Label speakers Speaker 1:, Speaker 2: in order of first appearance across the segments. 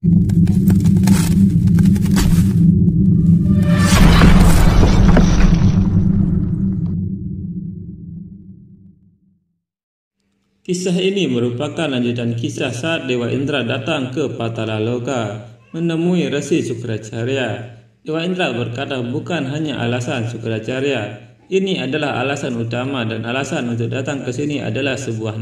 Speaker 1: Kisah ini merupakan lanjutan kisah saat Dewa Indra datang ke Patalaloka menemui Resi Sukracarya. Dewa Indra berkata bukan hanya alasan Sukracarya, ini adalah alasan utama, dan alasan untuk datang ke sini adalah sebuah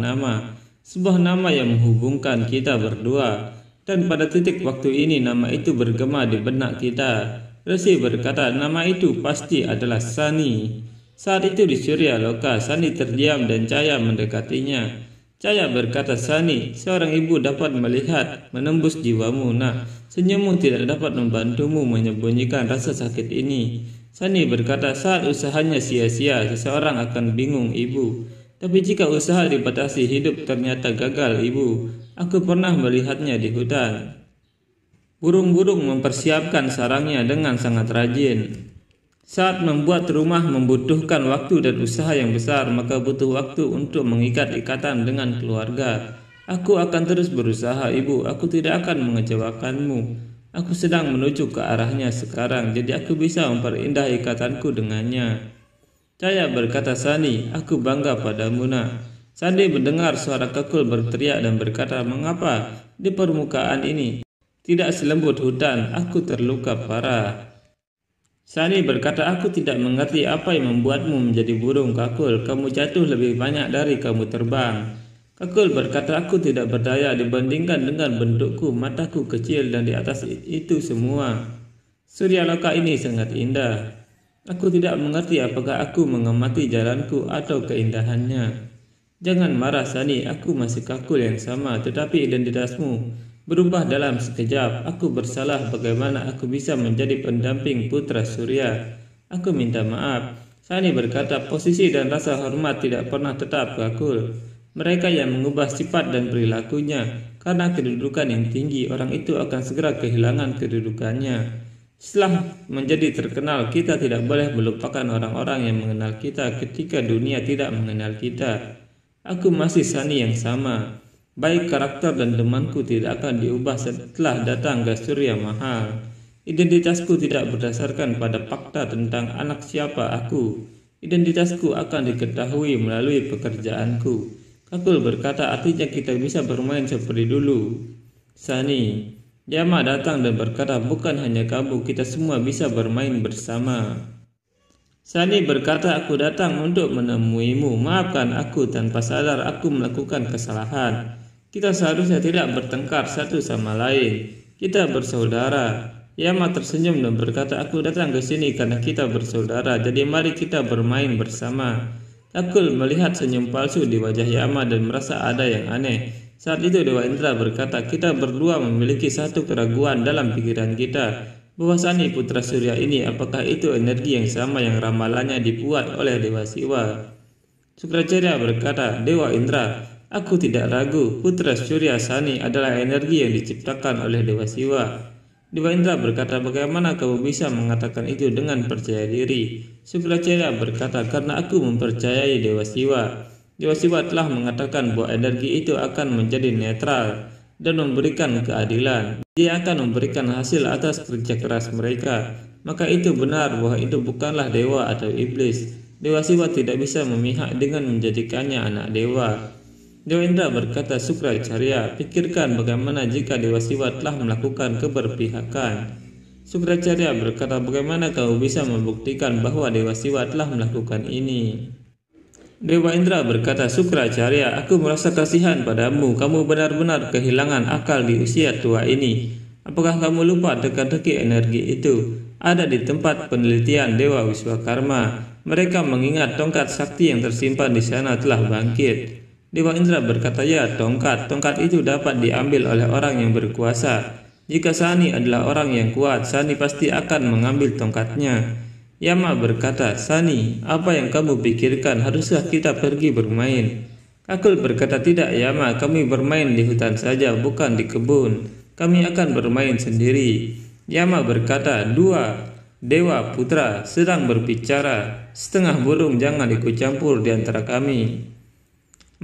Speaker 1: nama yang menghubungkan kita berdua. Dan pada titik waktu ini nama itu bergema di benak kita. Resi berkata nama itu pasti adalah Sani. Saat itu di Surya Loka, Sani terdiam dan Cahaya mendekatinya. Cahaya berkata, Sani, seorang ibu dapat melihat, menembus jiwamu. Nah, senyummu tidak dapat membantumu menyembunyikan rasa sakit ini. Sani berkata, saat usahanya sia-sia, seseorang akan bingung, ibu. Tapi jika usaha dibatasi, hidup ternyata gagal, ibu. Aku pernah melihatnya di hutan. Burung-burung mempersiapkan sarangnya dengan sangat rajin. Saat membuat rumah membutuhkan waktu dan usaha yang besar, maka butuh waktu untuk mengikat ikatan dengan keluarga. Aku akan terus berusaha, ibu. Aku tidak akan mengecewakanmu. Aku sedang menuju ke arahnya sekarang, jadi aku bisa memperindah ikatanku dengannya. Cahaya berkata, Sani, aku bangga padamu, nak. Sani mendengar suara kekul berteriak dan berkata, mengapa di permukaan ini tidak selembut hutan? Aku terluka parah. Sani berkata, aku tidak mengerti apa yang membuatmu menjadi burung, Kakul. Kamu jatuh lebih banyak dari kamu terbang. Kakul berkata, aku tidak berdaya dibandingkan dengan bentukku, mataku kecil dan di atas itu semua. Surya Loka ini sangat indah. Aku tidak mengerti apakah aku mengamati jalanku atau keindahannya. Jangan marah, Sani, aku masih Kakul yang sama, tetapi identitasmu berubah dalam sekejap. Aku bersalah, bagaimana aku bisa menjadi pendamping putra Surya? Aku minta maaf. Sani berkata, posisi dan rasa hormat tidak pernah tetap, Kakul. Mereka yang mengubah sifat dan perilakunya karena kedudukan yang tinggi, orang itu akan segera kehilangan kedudukannya. Setelah menjadi terkenal, kita tidak boleh melupakan orang-orang yang mengenal kita ketika dunia tidak mengenal kita. Aku masih Sani yang sama. Baik karakter dan temanku tidak akan diubah setelah datang ke Surya Mahal. Identitasku tidak berdasarkan pada fakta tentang anak siapa aku. Identitasku akan diketahui melalui pekerjaanku. Kakul berkata, artinya kita bisa bermain seperti dulu. Sani, Yama datang dan berkata, bukan hanya kamu, kita semua bisa bermain bersama. Sani berkata, aku datang untuk menemuimu. Maafkan aku, tanpa sadar aku melakukan kesalahan. Kita seharusnya tidak bertengkar satu sama lain. Kita bersaudara. Yama tersenyum dan berkata, aku datang ke sini karena kita bersaudara. Jadi mari kita bermain bersama. Kakul melihat senyum palsu di wajah Yama dan merasa ada yang aneh. Saat itu Dewa Indra berkata, kita berdua memiliki satu keraguan dalam pikiran kita. Bahwa Sani putra Surya ini, apakah itu energi yang sama yang ramalannya dibuat oleh Dewa Siwa? Sukracarya berkata, Dewa Indra, aku tidak ragu, putra Surya Sani adalah energi yang diciptakan oleh Dewa Siwa. Dewa Indra berkata, bagaimana kamu bisa mengatakan itu dengan percaya diri? Sukracarya berkata, karena aku mempercayai Dewa Siwa. Dewa Siwa telah mengatakan bahwa energi itu akan menjadi netral dan memberikan keadilan. Dia akan memberikan hasil atas kerja keras mereka. Maka itu benar bahwa itu bukanlah dewa atau iblis. Dewa Siwa tidak bisa memihak dengan menjadikannya anak dewa. Dewa Indra berkata, Sukracarya, pikirkan bagaimana jika Dewa Siwa telah melakukan keberpihakan. Sukracarya berkata, bagaimana kamu bisa membuktikan bahwa Dewa Siwa telah melakukan ini? Dewa Indra berkata, Sukracarya, aku merasa kasihan padamu. Kamu benar-benar kehilangan akal di usia tua ini. Apakah kamu lupa teka-teki energi itu ada di tempat penelitian Dewa Wiswakarma? Mereka mengingat tongkat sakti yang tersimpan di sana telah bangkit. Dewa Indra berkata, ya, tongkat itu dapat diambil oleh orang yang berkuasa. Jika Sani adalah orang yang kuat, Sani pasti akan mengambil tongkatnya. Yama berkata, Sani, apa yang kamu pikirkan? Haruskah kita pergi bermain? Kakul berkata, tidak Yama, kami bermain di hutan saja, bukan di kebun. Kami akan bermain sendiri. Yama berkata, dua dewa putra sedang berbicara. Setengah burung jangan ikut campur di antara kami.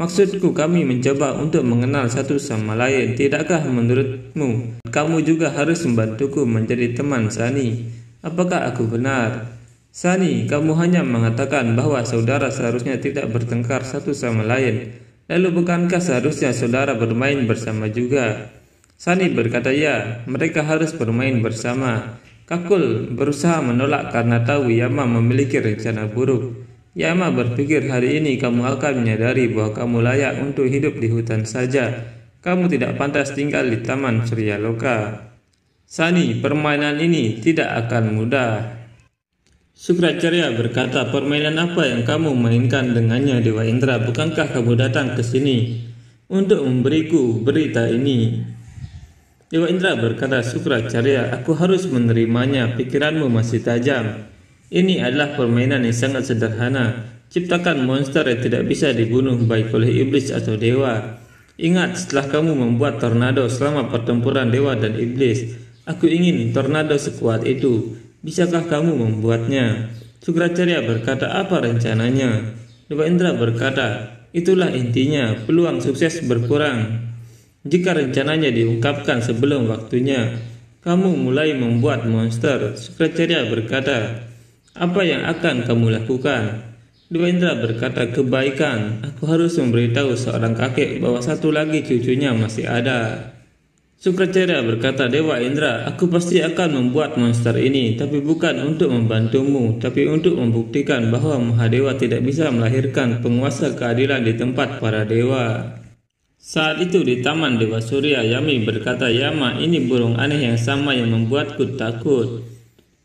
Speaker 1: Maksudku kami mencoba untuk mengenal satu sama lain. Tidakkah menurutmu kamu juga harus membantuku menjadi teman Sani? Apakah aku benar? Sani, kamu hanya mengatakan bahwa saudara seharusnya tidak bertengkar satu sama lain. Lalu bukankah seharusnya saudara bermain bersama juga? Sani berkata ya, mereka harus bermain bersama. Kakul berusaha menolak karena tahu Yama memiliki rencana buruk. Yama berpikir hari ini kamu akan menyadari bahwa kamu layak untuk hidup di hutan saja. Kamu tidak pantas tinggal di Taman Surya Loka. Sani, permainan ini tidak akan mudah. Sukracarya berkata, permainan apa yang kamu mainkan dengannya Dewa Indra? Bukankah kamu datang ke sini untuk memberiku berita ini? Dewa Indra berkata, Sukracarya, aku harus menerimanya, pikiranmu masih tajam. Ini adalah permainan yang sangat sederhana. Ciptakan monster yang tidak bisa dibunuh baik oleh iblis atau dewa. Ingat, setelah kamu membuat tornado selama pertempuran dewa dan iblis, aku ingin tornado sekuat itu. Bisakah kamu membuatnya? Sukracarya berkata, apa rencananya? Dewa Indra berkata, itulah intinya, peluang sukses berkurang jika rencananya diungkapkan sebelum waktunya. Kamu mulai membuat monster. Sukracarya berkata, apa yang akan kamu lakukan? Dewa Indra berkata, kebaikan. Aku harus memberitahu seorang kakek bahwa satu lagi cucunya masih ada. Sukracarya berkata, Dewa Indra, aku pasti akan membuat monster ini, tapi bukan untuk membantumu, tapi untuk membuktikan bahwa Mahadewa tidak bisa melahirkan penguasa keadilan di tempat para dewa. Saat itu di Taman Dewa Surya, Yami berkata, Yama, ini burung aneh yang sama yang membuatku takut.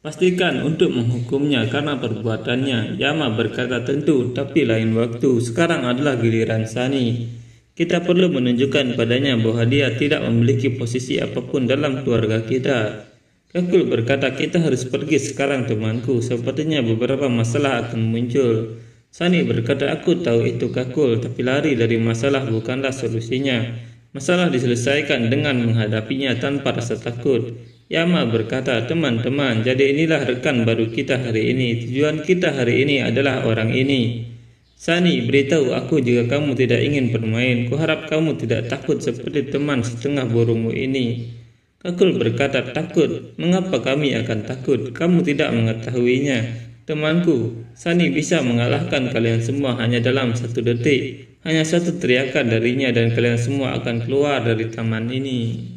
Speaker 1: Pastikan untuk menghukumnya karena perbuatannya. Yama berkata, tentu, tapi lain waktu. Sekarang adalah giliran Sani. Kita perlu menunjukkan padanya bahwa dia tidak memiliki posisi apapun dalam keluarga kita. Kakul berkata, kita harus pergi sekarang temanku. Sepertinya beberapa masalah akan muncul. Sani berkata, aku tahu itu Kakul, tapi lari dari masalah bukanlah solusinya. Masalah diselesaikan dengan menghadapinya tanpa rasa takut. Yama berkata, teman-teman, jadi inilah rekan baru kita hari ini. Tujuan kita hari ini adalah orang ini. Sani, beritahu aku jika kamu tidak ingin bermain. Kuharap kamu tidak takut seperti teman setengah burungmu ini. Kakul berkata, takut? Mengapa kami akan takut? Kamu tidak mengetahuinya. Temanku, Sani bisa mengalahkan kalian semua hanya dalam 1 detik. Hanya satu teriakan darinya dan kalian semua akan keluar dari taman ini.